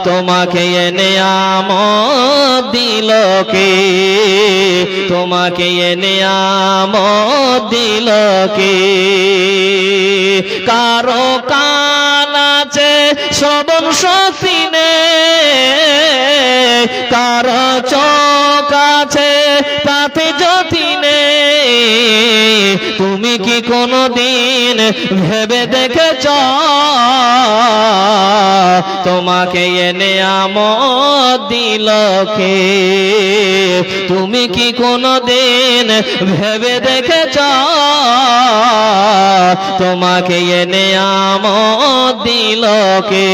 তোমাকে এ নিয়ামত দিল কে? তোমাকে এ নিয়ামত দিল কে? কারো কান আছে শ্রবণ শক্তি নেই, কারো চোখ আছে তাতে জ্যোতি নেই, তুমি কি কোনদিন ভেবে দেখেছ তোমাকে এ নিয়ামত দিল কে? তুমি কি কোনদিন ভেবে দেখেছ তোমাকে এ নিয়ামত দিল কে?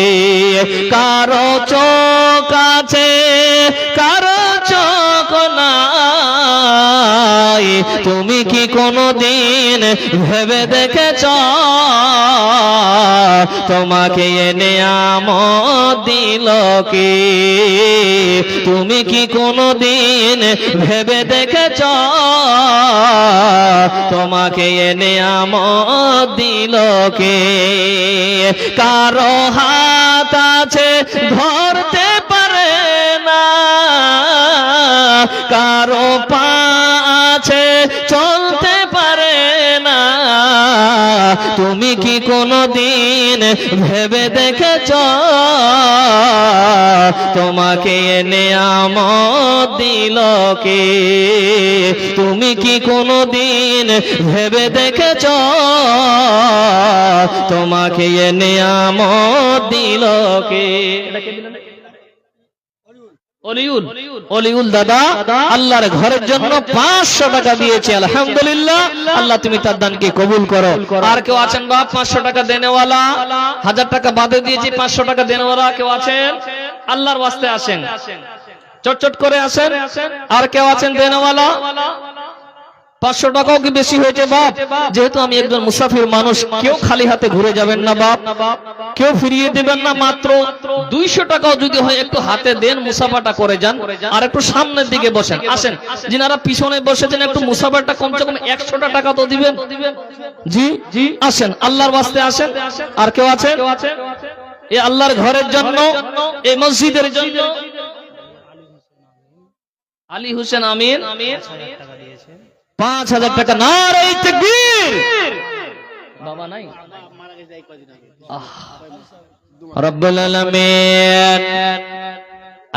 কারো চোখ আছে কারো চোখ নাই, তুমি কি কোনদিন ভেবে দেখেছ তোমাকে এ নিয়ামত দিল কে? তুমি কি কোনদিন ভেবে দেখেছ তোমাকে এ নিয়ামত দিল কে? কারো হাত আছে ধরতে পারে না, কারো পা আছে চলতে পারে না, তুমি কি কোনদিন ভেবে দেখেছ তোমাকে এ নিয়ামত দিল কে? তুমি কি কোনদিন ভেবে দেখেছ তোমাকে এ নিয়ামত দিল কে? অলিউল। অলিউল দাদা আল্লাহর ঘরের জন্য 500 টাকা দিয়েছে। আলহামদুলিল্লাহ। আল্লাহ তুমি তার দানকে কবুল করো। আর কেউ আছেন বাপ 500 টাকা দেনেওয়ালা? 1000 টাকা বাদে দিয়েছি, 500 টাকা দেনেওয়ালা কেউ আছেন? আল্লাহর ওয়াস্তে আসেন, চটচট করে আসেন। আর কেউ আছেন দেনেওয়ালা? 500 টাকাও কি বেশি হয়েছে বাপ? যেহেতু আমি একজন মুসাফির মানুষ, কেউ খালি হাতে ঘুরে যাবেন না বাপ, কেউ ফিরিয়ে দেবেন না। মাত্র 200 টাকাও যদি হয় একটু হাতে দেন, মুসাফাটা করে যান। আর একটু সামনের দিকে বসেন। আসেন, যিনারা পিছনে বসেছেন একটু মুসাফাটা কমসে কম 100 টাকা তো দিবেন। জি জি, আসেন, আল্লাহর ওয়াস্তে আসেন। আর কেউ আছেন? এই আল্লাহর ঘরের জন্য, এই মসজিদের জন্য আলী হোসেন আমিন 5000 টাকা। নারে তাকবীর। বাবা নাই? রব্বুল আলামিন।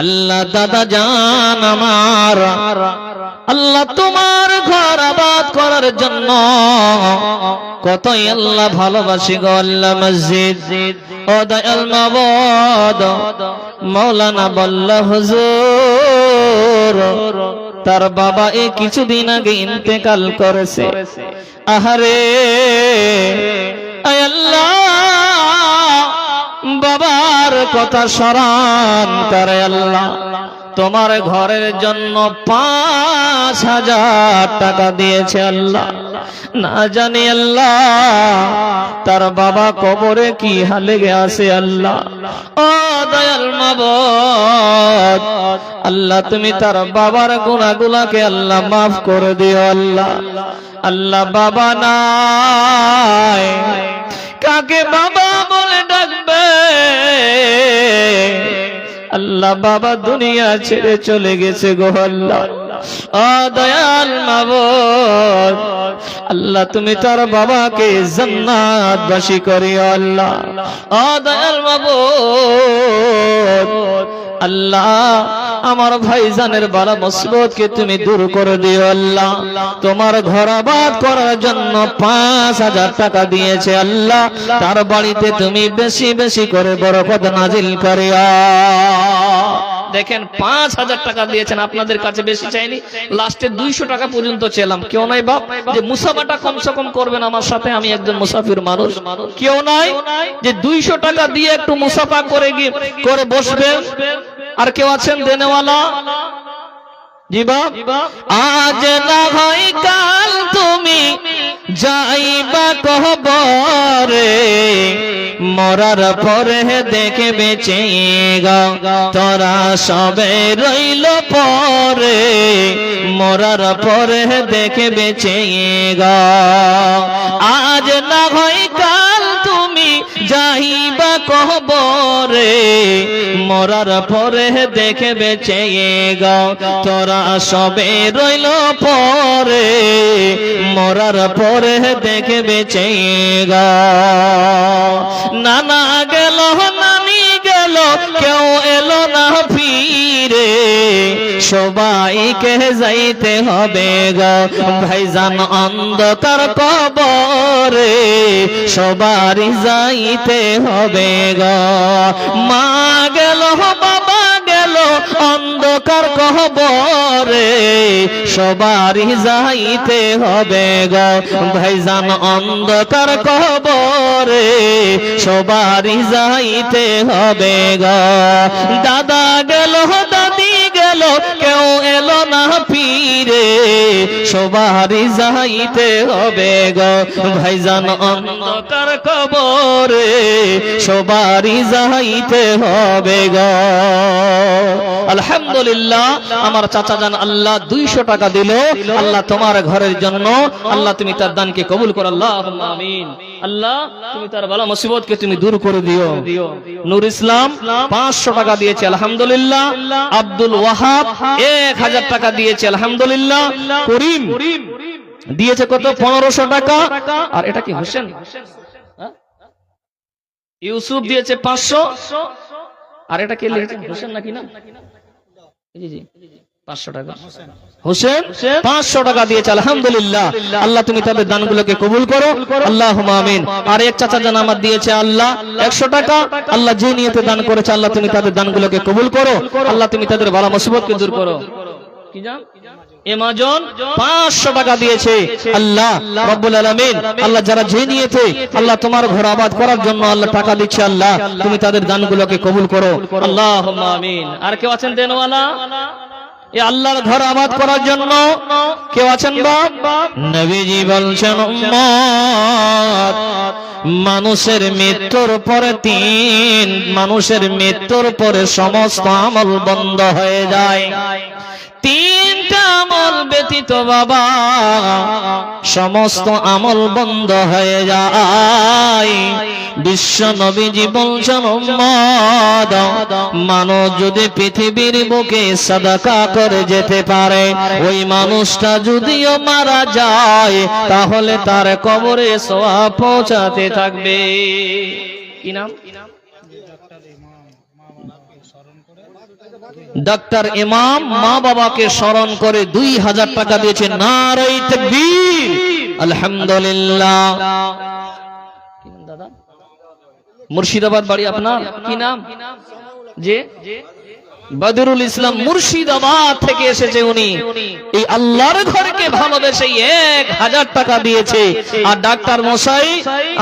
আল্লাহ দাদা জান আমার, আল্লাহ তোমার ঘর আবাদ করার জন্য কতই আল্লাহ ভালোবাসি গো আল্লাহ। মসজিদ ও দয়াল মাবুদ মাওলানা বল্লা হুজুর তার বাবা এই কিছুদিন আগে ইন্তেকাল করেছে। আহারে আয় আল্লাহ, বাবার কথা স্মরণ করে আল্লাহ, তোমার ঘরের জন্য 5,000 টাকা দিয়েছে আল্লাহ। না জানি আল্লাহ তার বাবা কবরে কি হালে আছে আল্লাহ। ও দয়াল মাবুদ, আল্লাহ তুমি তার বাবার গুনাহগুলোকে আল্লাহ মাফ করে দিও আল্লাহ। আল্লাহ বাবা নাই, কাকে বাবা বলে ডাকবে আল্লাহ? বাবা দুনিয়া ছেড়ে চলে গেছে গো আল্লাহ। ও দয়াল মাবুদ, আল্লাহ তুমি তার বাবাকে জান্নাতবাসী করিও আল্লাহ। ও দয়াল মাবুদ, আল্লাহ আমার ভাইজানের বালা মুসিবতকে তুমি দূর করে দিও আল্লাহ। তোমার ঘর আবাদ করার জন্য 5,000 টাকা দিয়েছে আল্লাহ, তার বাড়িতে তুমি বেশি বেশি করে বরকত নাজিল করিও। দেখেন 5,000 টাকা দিয়েছেন, আপনাদের কাছে বেশি চাইনি, লাস্টে 200 টাকা পর্যন্ত চেলাম। কেউ নাই বাপ যে মুসাফাটা কমসে কম করবেন আমার সাথে? আমি একজন মুসাফির মানুষ, কেউ নাই যে 200 টাকা দিয়ে একটু মুসাফা করে করে বসবেন? আর কেউ আছেন দেনেওয়ালা? জি বাপ, আজ না হয় কাল তুমি যাইবা কবরে, মরার পরে দেখে বেঁচে গা তোরা সবে রইল পরে, মরার পরে দেখে বেঁচে গা। আজ না হয় কাল তুমি যাইবা কবরে, মরার পরে দেখে বেঁচে গা তোরা সবে রইল পরে, মরার পরে দেখে বেঁচে গা। নানা গেল নানি গেল, কেউ এলো না ফিরে, সবাইকে যাইতে হবে গো ভাইজান অন্ধকার কবরে, সবারই যাইতে হবে গো। মা গেল বাবা গেল অন্ধকার কবরে, সবারই যাইতে হবে গো ভাইজান অন্ধকার কবরে, সবারই যাইতে হবে গো। দাদা গেল দাদি গেল, কেউ এলো না ফিরে, সবারই যাইতে হবে গো ভাইজান অন্ধকার কবরে, সবারই যাইতে হবে গো। আলহামদুলিল্লাহ, আমার চাচা জান আল্লাহ 200 টাকা দিল আল্লাহ তোমার ঘরের জন্য। আল্লাহ তুমি তার দানকে কবুল করো, আল্লাহুম্মা আমিন। আল্লাহ তুমি তার বালা মুসিবতকে তুমি দূর করে দিও। নূর ইসলাম 500 টাকা দিয়েছে আলহামদুলিল্লাহ। আব্দুল ওয়াহাব 1000 টাকা দিয়েছে আলহামদুলিল্লাহ। করিম দিয়েছে কত? 1500 টাকা। আর এটা কি হোসেন? ইউসুফ দিয়েছে 500। আর এটা কে লিখেছেন? হোসেন নাকি না? জি জি 500 টাকা। হোসেন 500 টাকা দিয়েছে আলহামদুলিল্লাহ। আল্লাহ তুমি তাদের দানগুলোকে কবুল করো, আল্লাহুম্মা আমিন। আর এক চাচা জান আমার দিয়েছে আল্লাহ 100 টাকা। আল্লাহ যে নিয়তে দান করেছে আল্লাহ তুমি তাদের দানগুলোকে কবুল করো, আল্লাহ তুমি তাদের বালা মুসিবতকে দূর করো। কি জান? এমাজন 500 টাকা দিয়েছে আল্লাহ রব্বুল আলামিন। আল্লাহ যারা যে নিয়েছে আল্লাহ তোমার ঘর আবাদ করার জন্য আল্লাহ টাকা দিচ্ছে, আল্লাহ তুমি তাদের দানগুলোকে কবুল করো, আল্লাহুম্মা আমিন। আর কেউ আছেন দেনওয়ালা এই আল্লাহর ঘর আবাদ করার জন্য? কেউ আছেন বাপ? নবীজি বলছেন উম্মত মানুষের মৃত্যুর পরে মানুষের মৃত্যুর পরে সমস্ত আমল বন্ধ হয়ে যায়। 3টা আমল ব্যতীত বাবা সমস্ত আমল বন্ধ হয়ে যায়। বিশ্ব নবীজি বলছেন উম্মত মানুষ যদি পৃথিবীর বুকে সাদাকা করে যেতে পারে, ওই মানুষটা যদিও মারা যায় তাহলে তার কবরে সওয়াব পৌঁছাতে থাকবে। কি নাম? ডাক্তার ইমাম মা বাবাকে স্মরণ করে 2000 টাকা দিয়েছে। নারে তাকবীর, আলহামদুলিল্লাহ। কি নাম দাদা? মুর্শিদাবাদ বাড়ি আপনার? কি নাম? যে বদরুল ইসলাম মুর্শিদাবাদ থেকে এসেছে। উনি এই আল্লাহর ঘরকে ভালোবেসে 1000 টাকা দিয়েছে। আর ডাক্তার মশাই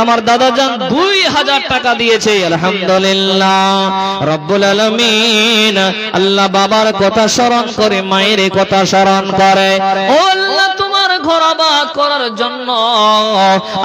আমার দাদাজান 2000 টাকা দিয়েছে। আলহামদুলিল্লাহ রব্বুল আলামিন। আল্লাহ বাবার কথা স্মরণ করে, মায়ের কথা স্মরণ করে। ও আল্লাহ, তোমার ঘর আবাদ করার জন্য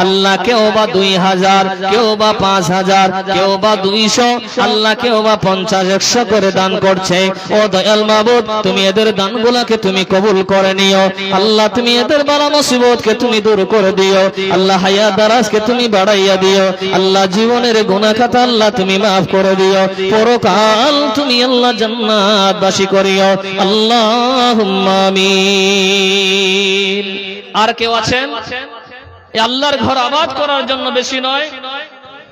আল্লাহ কেউ বা 2000, কেউ বা 5000, কেউ বা 200, আল্লাহ কেউ বা 50-100 করে দান করছে। ও দয়াল মাবুদ, তুমি এদের দানগুলোকে তুমি কবুল করে নিও। আল্লাহ তুমি এদের বালা মুসিবতকে তুমি দূর করে দিও। আল্লাহ হায়াত দারাজকে তুমি বাড়াইয়া দিও। আল্লাহ জীবনের গুনাহ খাতা আল্লাহ তুমি মাফ করে দিও। পরকাল তুমি আল্লাহ জান্নাতবাসী করিও। আল্লাহুম্মা আমিন। আর কেউ আছেন এই আল্লাহর ঘর আবাদ করার জন্য? বেশি নয়,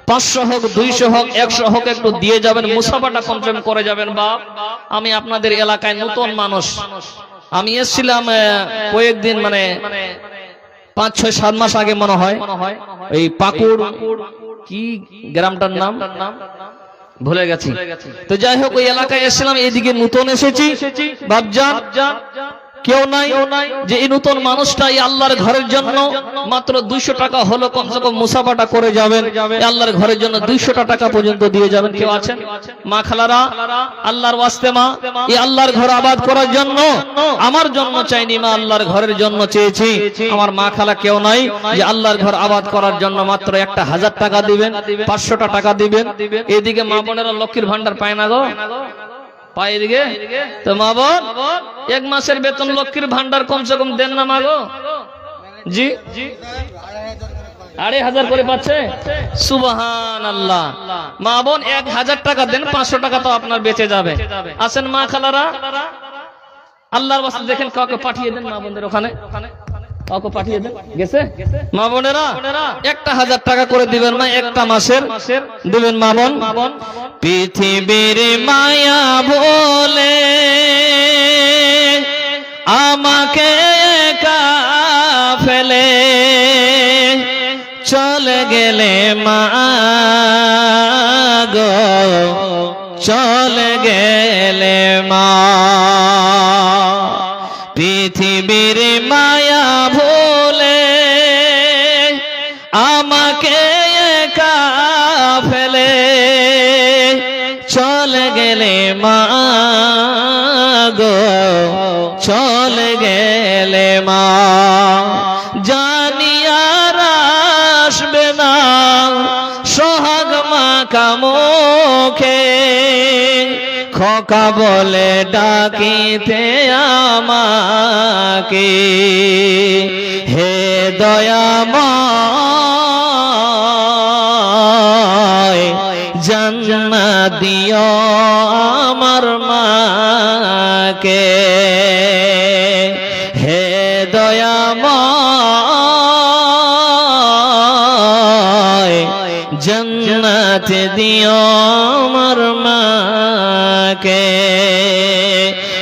500 হোক, 200 হোক, 100 হোক, একটু দিয়ে যাবেন, মুসাফাটা কমপ্লেন করে যাবেন। বাপ, আমি আপনাদের এলাকায় নতুন মানুষ, আমি এসেছিলাম কয়েকদিন, মানে 5-6-7 মাস আগে মনে হয়। এই পাকুড় কি গ্রামটার নাম ভুলে গেছি। তো যাই হোক, ওই এলাকায় এসেছিলাম, এদিকে নতুন এসেছি। বাপজান কেউ নাই যে এই নতুন মানুষটা এই আল্লাহর ঘরের জন্য মাত্র 200 টাকা হলো কমসে কম মুসাফাটা করে যাবেন। এই আল্লাহর ঘরের জন্য 200 টাকা পর্যন্ত দিয়ে যাবেন। কেউ আছেন? মা খালারা, আল্লাহর ওয়াস্তে মা, এই আল্লাহর ঘর আবাদ করার জন্য আমার জন্য চাইনি, মা আল্লাহর ঘরের জন্য চেয়েছি। আমার মা খালা কেউ নাই যে আল্লাহর ঘর আবাদ করার জন্য মাত্র 1000 টাকা দিবেন, 500 টাকা দিবেন। এদিকে মা বোনেরা লক্ষ্মীর ভান্ডার পায় না গো, পায় এদিকে। তো মা বোন, 1 মাসের বেতন লক্ষ্মীর ভান্ডার কমসে কম দেন না মা গো। জি 2500 করে পাচ্ছে। সুবহানাল্লাহ। মা বোন 1000 টাকা দেন, 500 টাকা তো আপনার বেঁচে যাবে। আসেন মা খালারা, আল্লাহর ওয়াস্তে দেখেন কাউকে পাঠিয়ে দেন মা বোনদের ওখানে, কাউকে পাঠিয়ে দেন। গেছে মা বোনেরা 1000 টাকা করে দিবেন মা, একটা মাসের দিবেন মা বোন। পৃথিবীর মায়া বলে আমাকে একা ফেলে চলে গেলে মা গো, চলে গেলে মা। পৃথিবীর মায়া ভুলে আমাকে একা ফেলে চলে গেলে মা গো, চলে গেলে মা। জানি আর আসবে না সোহাগ মাখা মুখে, খোকা বলে ডাকিতে আমাকে। হে দয়াময়, জান্নাত দিও আমার মাকে। হে দয়াময়, জান্নাত দিও আমার মাকে।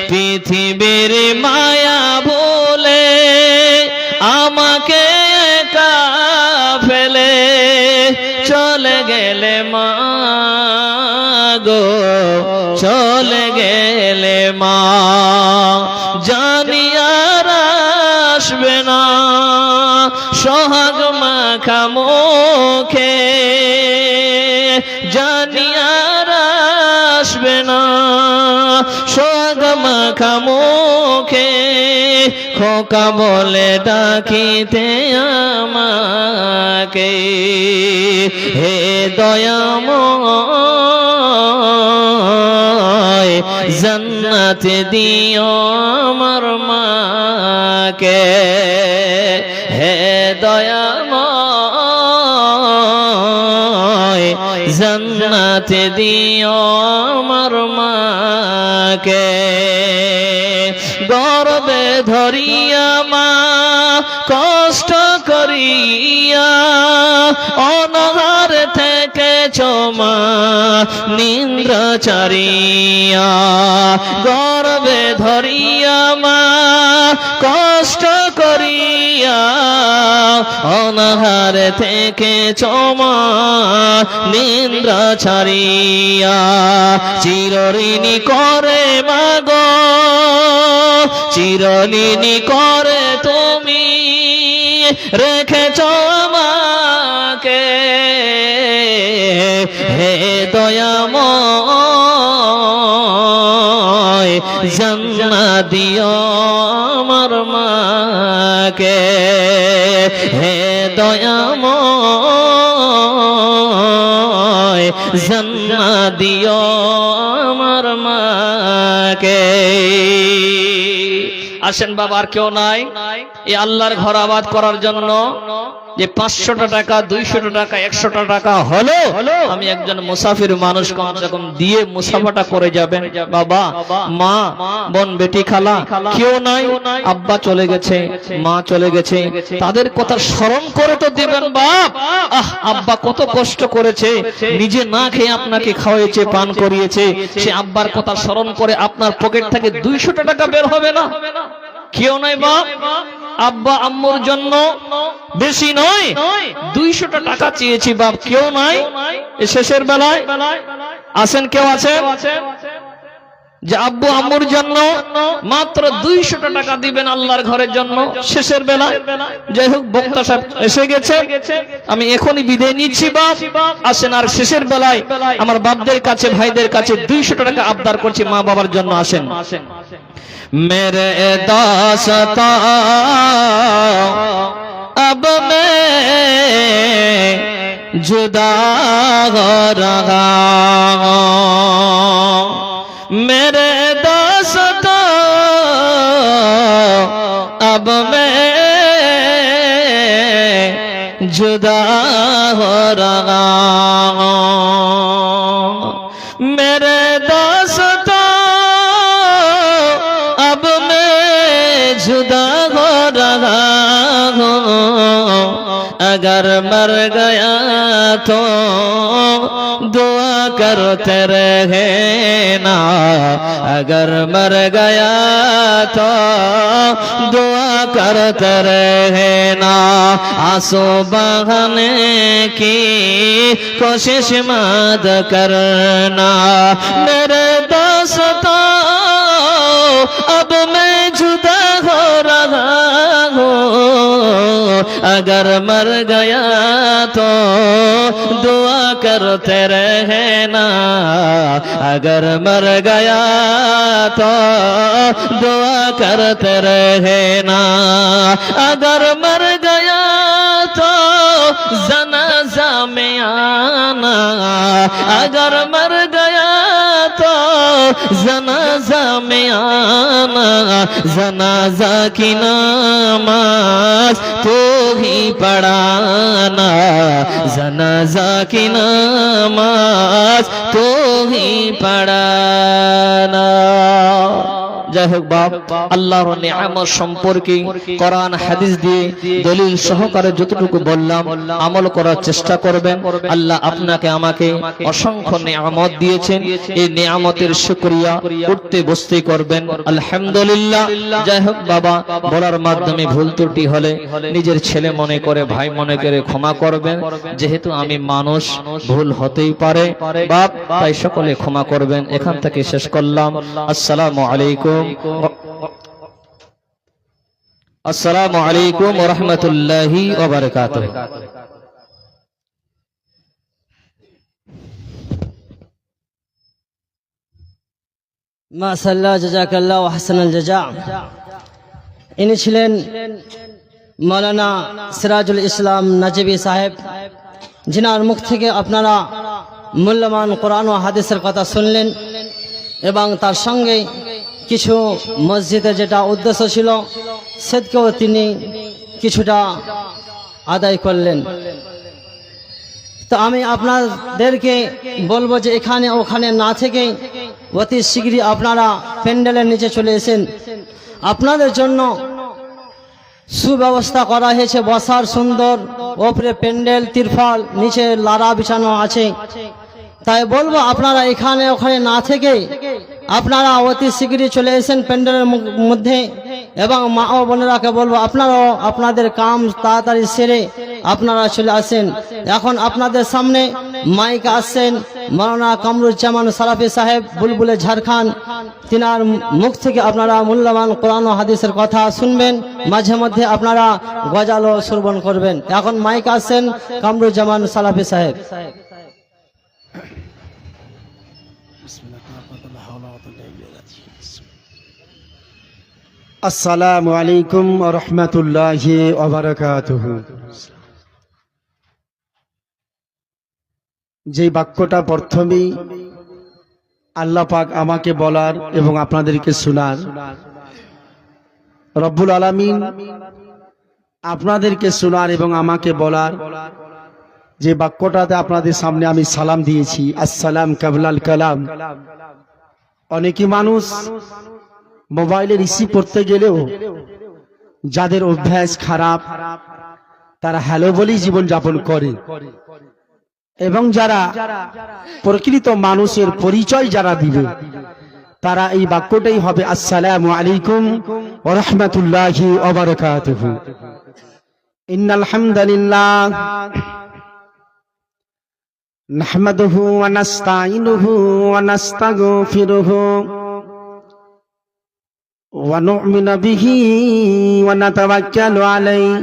পৃথিবীর মায়া ভুলে আমাকে একা ফেলে চলে গেলে মা গো, চলে গেলে মা। জানি আর আসবে না সোহাগ মাখা মুখে, জানি আর আসবে না সোহাগ মাখা মুখে, খোকা বলে ডাকিতে আমাকে। হে দয়াময়, জান্নাত দিও আমার মাকে। হে দয়াময়, জান্নাত দিও আমার মাকে। গর্বে ধরিয়া মা কষ্ট করিয়া অনাহার থেকে মা নিন্দ্রাচারিয়া গর্বে ধরিয়া মা কষ্ট করিয়া অনাহারে থেকে মা নিন্দ্রাচারিয়া চিরঋণী করে মাগো চিরঋণী করে তুমি রেখেছ আমাকে হে দয়াময় জান্নাত দিও আমার মাকে হে দয়াময় জান্নাত দিও আমার মাকে। আসেন বাবা, আর কেউ নাই এই আল্লাহর ঘর আবাদ করার জন্য যে 500টা টাকা 200টা টাকা 100টা টাকা হলো আমি একজন মুসাফির মানুষ কমসে কম দিয়ে মুসাফাটা করে যাবেন। বাবা মা বোন বেটি খালা কেউ নাই, আব্বা চলে গেছে মা চলে গেছে, তাদের কথা স্মরণ করে তো দিবেন বাপ। আব্বা কত কষ্ট করেছে, নিজে না খেয়ে আপনাকে খাওয়াইছে পান করিয়েছে, সে আব্বার কথা স্মরণ করে আপনার পকেট থেকে 200টা টাকা বের হবে না? কেউ নাই বাপ, আব্বা আম্মুর জন্য বেশি নয় 200টা টাকা চেয়েছি বাপ, কেউ নাই শেষের বেলায়? আছেন কেউ আছেন যে আব্বু আম্মুর জন্য মাত্র 200টা টাকা দিবেন আল্লাহর ঘরের জন্য শেষের বেলায়? যাই হোক, বক্তা সাহেব এসে গেছে, আমি এখনই বিদায় নিচ্ছি বাপ। আসেন আর শেষের বেলায় আমার বাপদের কাছে ভাইদের কাছে 200টা টাকা আবদার করছি মা বাবার জন্য। আসেন। मेरे दासता अब मैं जुदा हो रहा हूँ, मेरे दासता अब मैं जुदा हो रहा हूँ, मेरे दासता अब मैं जुदा हो रहा हूँ, अगर मर गया तो दुआ करते रहना, अगर मर गया तो दुआ करते रहना, आंसू बहाने की कोशिश मत करना, मेरे दोस्तों अब मैं जुदा हो रहा हूँ, अगर मर गया तो दुआ करते रहना, अगर मर गया तो दुआ करते रहना, अगर मर गया तो जनाजा में आना, अगर मर गया तो जनाजा में आना, जनाजा की नमाज तो ही पढ़ाना, जनाजा की नमाज तो ही पढ़ाना। যাই হোক বাপ, আল্লাহর নিয়ামত সম্পর্কে কোরআন হাদিস দিয়ে দলিল সহকারে যতটুকু বললাম আমল করার চেষ্টা করবেন। আল্লাহ আপনাকে আমাকে অসংখ্য নিয়ামত দিয়েছেন, এই নিয়ামতের শুকরিয়া উঠতে বসতে করবেন আলহামদুলিল্লাহ। যাই হোক বাবা, বলার মাধ্যমে ভুল ত্রুটি হলে নিজের ছেলে মনে করে ভাই মনে করে ক্ষমা করবেন, যেহেতু আমি মানুষ, ভুল হতেই পারে বাপ, তাই সকলে ক্ষমা করবেন। এখান থেকে শেষ করলাম। আসসালামু আলাইকুম। আসসালামু আলাইকুম ওয়া রাহমাতুল্লাহি ওয়া বারাকাতুহু। মাশাআল্লাহ, জাযাকাল্লাহ ওয়া হাসানাল জাযা। ইনি ছিলেন মাওলানা সিরাজুল ইসলাম নাজিবী সাহেব, যিনার মুখ থেকে আপনারা মূল্যবান কোরআন ও হাদিসের কথা শুনলেন এবং তার সঙ্গে কিছু মসজিদে যেটা উদ্দেশ্য ছিল সেদিকেও তিনি কিছুটা আদায় করলেন। তো আমি আপনাদেরকে বলবো যে এখানে ওখানে না থেকে অতি শীঘ্রই আপনারা প্যান্ডেলের নিচে চলে এসেন। আপনাদের জন্য সুব্যবস্থা করা হয়েছে বসার সুন্দর ওপরে প্যান্ডেল তিরফল নিচে লারা বিছানো আছে। তাই বলবো আপনারা এখানে ওখানে না থেকে আপনারা অতি শীঘ্রই চলে এসেন প্যান্ডেলের মধ্যে, এবং মা ও বোনেরাকে বলবো আপনারাও আপনাদের কাম তাড়াতাড়ি সেরে আপনারা চলে আসেন। এখন আপনাদের সামনে মাইক আসছেন মাওলানা কামরুজ্জামান সালাফি সাহেব বুলবুলে ঝাড়খণ্ড, তিনার মুখ থেকে আপনারা মূল্যবান কোরআন ও হাদিসের কথা শুনবেন, মাঝে মধ্যে আপনারা গজাল ও শ্রবণ করবেন। এখন মাইক আসছেন কামরুজ্জামান সালাফি সাহেব। আসসালামু আলাইকুম ওয়া রাহমাতুল্লাহি ওয়া বারাকাতুহু। যে বাক্যটা প্রথমেই আল্লাহ পাক আমাকে বলার এবং আপনাদেরকে শোনার, রব্বুল আলামিন আপনাদেরকে শোনার এবং আমাকে বলার যে বাক্যটাতে আপনাদের সামনে আমি সালাম দিয়েছি, আসসালাম কাবলাল কালাম। অনেকই মানুষ মোবাইলে রিসিভ করতে গেলেও যাদের অভ্যাস খারাপ তারা হ্যালো বলেই জীবন যাপন করে, এবং যারা প্রকৃত মানুষের পরিচয় যারা দিবে তারা এই বাক্যটাই হবে আসসালামু আলাইকুম ওয়া রাহমাতুল্লাহি ওয়া বারাকাতুহু। ইন্নাল হামদালিল্লাহ নাহমাদুহু ওয়া নাস্তাঈনুহু ওয়া নাস্তাগফিরুহু ونؤمن به ونتوكل عليه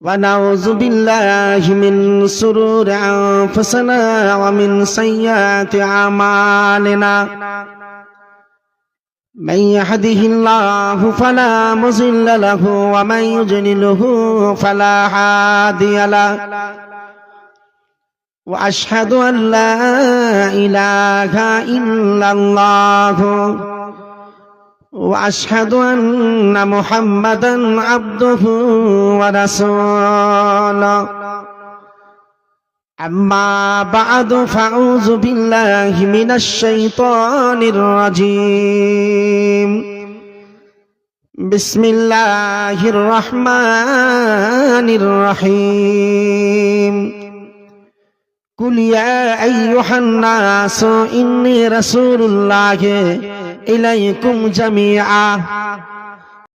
ونعوذ بالله من شرور أنفسنا ومن سيئات أعمالنا من يهده الله فلا مضل له ومن يضلله فلا هادي له وأشهد أن لا إله إلا الله وأشهد أن محمدا عبده ورسوله أما بعد فأعوذ بالله من الشيطان الرجيم بسم الله الرحمن الرحيم قل يا أيها الناس إني رسول الله إليكم جميعا